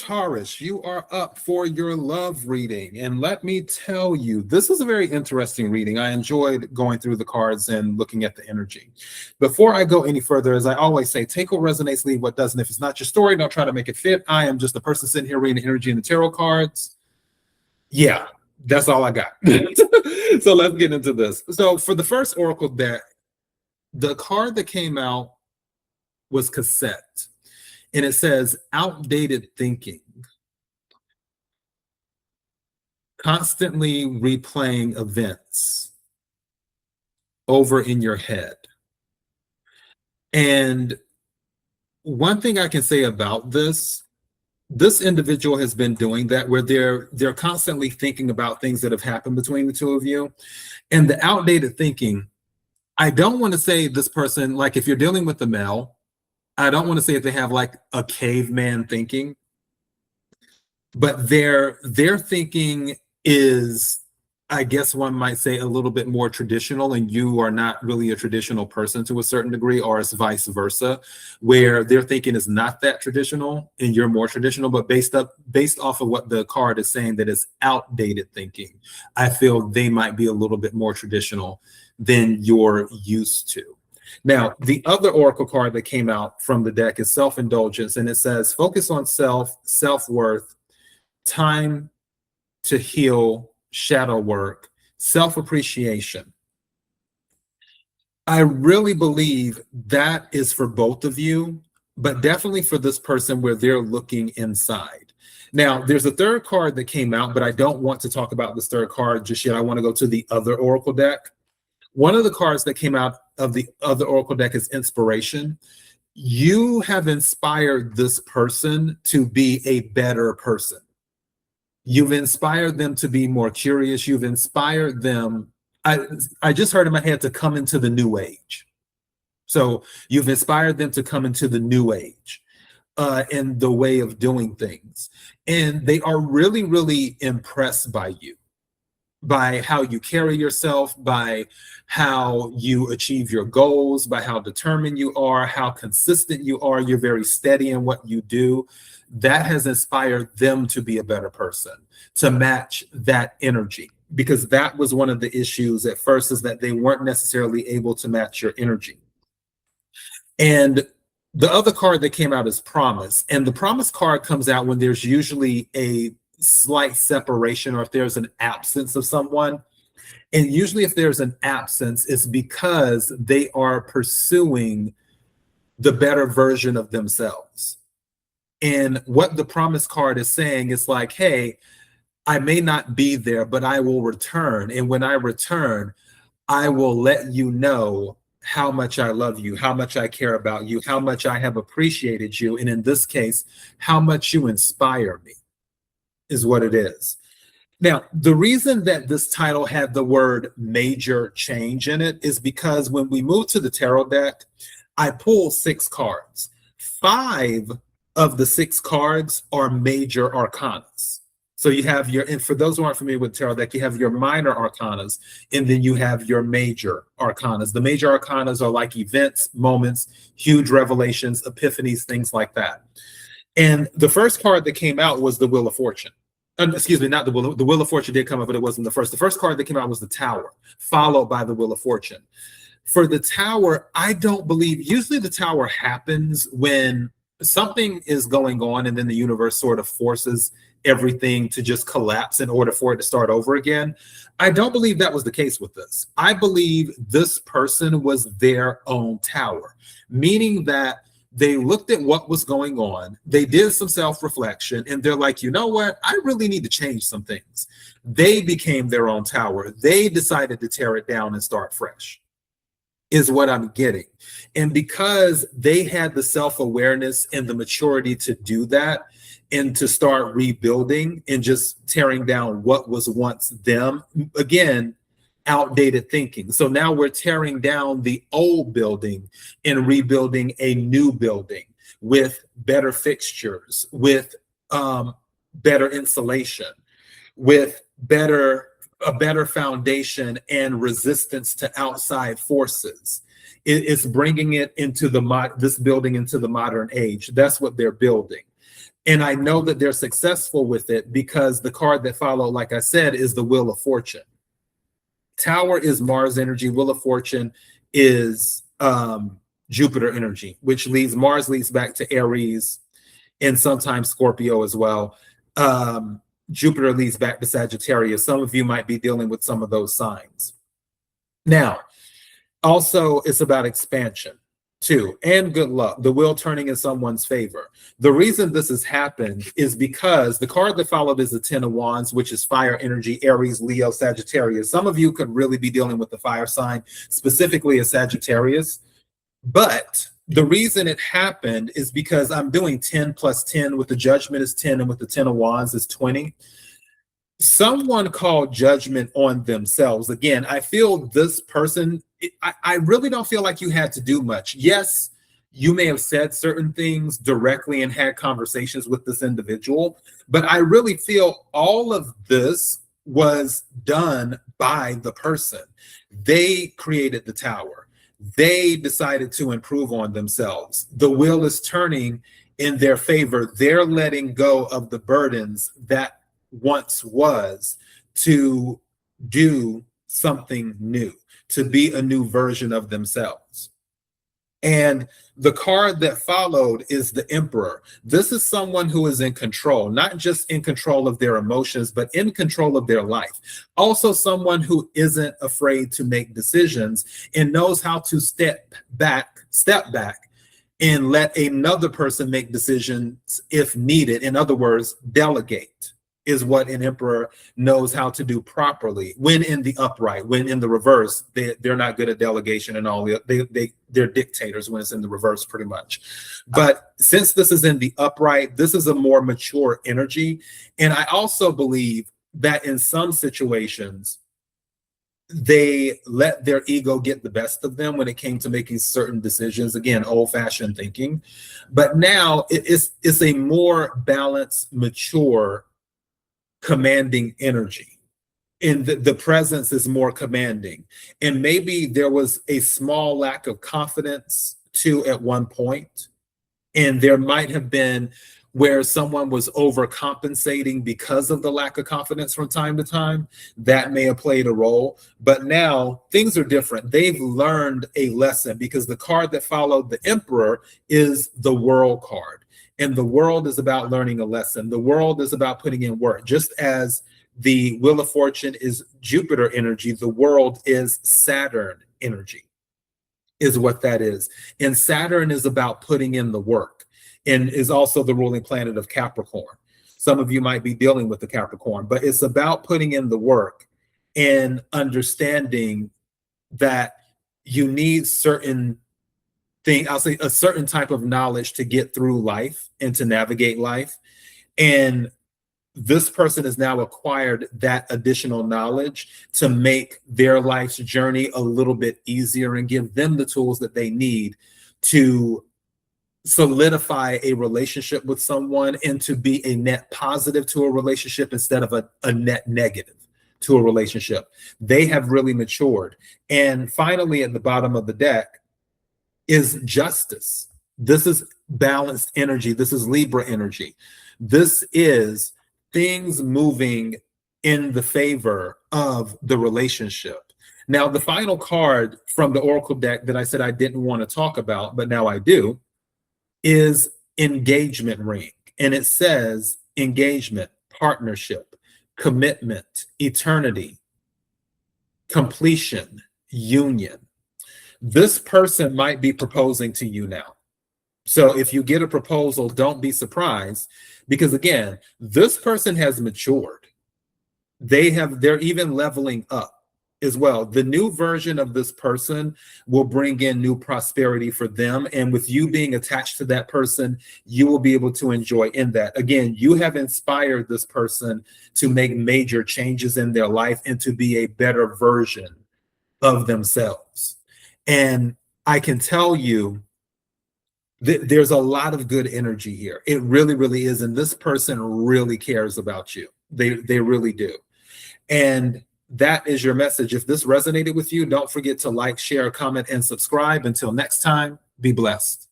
Taurus, you are up for your love reading. And let me tell you, this is a very interesting reading. I enjoyed going through the cards and looking at the energy. Before I go any further, as I always say, take what resonates, leave what doesn't. If it's not your story, don't try to make it fit. I am just a person sitting here reading the energy and the tarot cards. Yeah, that's all I got. So let's get into this. So for the first oracle deck, the card that came out was cassette. And it says outdated thinking, constantly replaying events over in your head. And one thing I can say about this individual has been doing that, where they're constantly thinking about things that have happened between the two of you. And the outdated thinking, I don't want to say this person, like if you're dealing with the male, I don't want to say if they have like a caveman thinking, but their thinking is, I guess one might say, a little bit more traditional, and you are not really a traditional person to a certain degree, or it's vice versa, where their thinking is not that traditional and you're more traditional, but based off of what the card is saying, that is outdated thinking. I feel they might be a little bit more traditional than you're used to. Now, the other oracle card that came out from the deck is self-indulgence, and it says focus on self-worth, time to heal, shadow work, self-appreciation. I really believe that is for both of you, but definitely for this person where they're looking inside. Now, there's a third card that came out, but I don't want to talk about this third card just yet. I want to go to the other oracle deck. One of the cards that came out of the other oracle deck is inspiration. You have inspired this person to be a better person. You've inspired them to be more curious. You've inspired them. I just heard in my head to come into the new age. So you've inspired them to come into the new age in the way of doing things. And they are really, really impressed by you, by how you carry yourself, by how you achieve your goals, by how determined you are, how consistent you are. You're very steady in what you do. That has inspired them to be a better person, to match that energy, because that was one of the issues at first, is that they weren't necessarily able to match your energy. And the other card that came out is promise. And the promise card comes out when there's usually a slight separation, or if there's an absence of someone. And usually if there's an absence, it's because they are pursuing the better version of themselves. And what the promise card is saying is like, hey, I may not be there, but I will return. And when I return, I will let you know how much I love you, how much I care about you, how much I have appreciated you. And in this case, how much you inspire me is what it is. Now, the reason that this title had the word major change in it is because when we moved to the tarot deck, I pulled 6 cards. 5 of the 6 cards are major arcanas. So you have your, and for those who aren't familiar with tarot deck, you have your minor arcanas, and then you have your major arcanas. The major arcanas are like events, moments, huge revelations, epiphanies, things like that. And the first card that came out was the Wheel of Fortune. Excuse me, not the Wheel. The Wheel of Fortune did come up, but it wasn't the first. The first card that came out was the Tower, followed by the Wheel of Fortune. For the Tower, I don't believe, usually the Tower happens when something is going on and then the universe sort of forces everything to just collapse in order for it to start over again. I don't believe that was the case with this. I believe this person was their own tower, meaning that they looked at what was going on, they did some self-reflection, and they're like, you know what? I really need to change some things. They became their own tower. They decided to tear it down and start fresh, is what I'm getting. And because they had the self-awareness and the maturity to do that and to start rebuilding and just tearing down what was once them, again, outdated thinking. So now we're tearing down the old building and rebuilding a new building with better fixtures, with better insulation, with a better foundation and resistance to outside forces. It's bringing it into this building into the modern age. That's what they're building. And I know that they're successful with it because the card that followed, like I said, is the Wheel of Fortune. Tower is Mars energy. Wheel of Fortune is Jupiter energy, which leads, Mars leads back to Aries and sometimes Scorpio as well. Jupiter leads back to Sagittarius. Some of you might be dealing with some of those signs. Now, also, it's about expansion too, and good luck. The wheel turning in someone's favor. The reason this has happened is because the card that followed is the Ten of Wands, which is fire energy, Aries, Leo, Sagittarius. Some of you could really be dealing with the fire sign, specifically a Sagittarius. But the reason it happened is because I'm doing 10 plus 10 with the Judgment is 10 and with the Ten of Wands is 20. Someone called judgment on themselves. Again, I feel this person, I really don't feel like you had to do much. Yes, you may have said certain things directly and had conversations with this individual, but I really feel all of this was done by the person. They created the tower. They decided to improve on themselves. The wheel is turning in their favor. They're letting go of the burdens that once was to do something new, to be a new version of themselves. And the card that followed is the Emperor. This is someone who is in control, not just in control of their emotions, but in control of their life. Also someone who isn't afraid to make decisions and knows how to step back and let another person make decisions if needed. In other words, delegate is what an emperor knows how to do properly. When in the upright, when in the reverse, they're not good at delegation and all. They're dictators when it's in the reverse, pretty much. But since this is in the upright, this is a more mature energy. And I also believe that in some situations, they let their ego get the best of them when it came to making certain decisions. Again, old-fashioned thinking. But now it's a more balanced, mature, commanding energy, and the presence is more commanding. And maybe there was a small lack of confidence too at one point, and there might have been where someone was overcompensating because of the lack of confidence from time to time. That may have played a role, but now things are different. They've learned a lesson, because the card that followed the Emperor is the World card. And the world is about learning a lesson. The world is about putting in work. Just as the Wheel of Fortune is Jupiter energy, the world is Saturn energy, is what that is. And Saturn is about putting in the work, and is also the ruling planet of Capricorn. Some of you might be dealing with the Capricorn, but it's about putting in the work and understanding that you need certain thing, I'll say a certain type of knowledge to get through life and to navigate life. And this person has now acquired that additional knowledge to make their life's journey a little bit easier and give them the tools that they need to solidify a relationship with someone and to be a net positive to a relationship instead of a net negative to a relationship. They have really matured. And finally, at the bottom of the deck is Justice. This is balanced energy. This is Libra energy. This is things moving in the favor of the relationship. Now, the final card from the Oracle deck that I said I didn't want to talk about, but now I do, is Engagement Ring. And it says engagement, partnership, commitment, eternity, completion, union. This person might be proposing to you now. So if you get a proposal, don't be surprised, because again, this person has matured. They're even leveling up as well. The new version of this person will bring in new prosperity for them. And with you being attached to that person, you will be able to enjoy in that. Again, you have inspired this person to make major changes in their life and to be a better version of themselves. And I can tell you that there's a lot of good energy here. It really, really is. And this person really cares about you. They really do. And that is your message. If this resonated with you, don't forget to like, share, comment, and subscribe. Until next time, be blessed.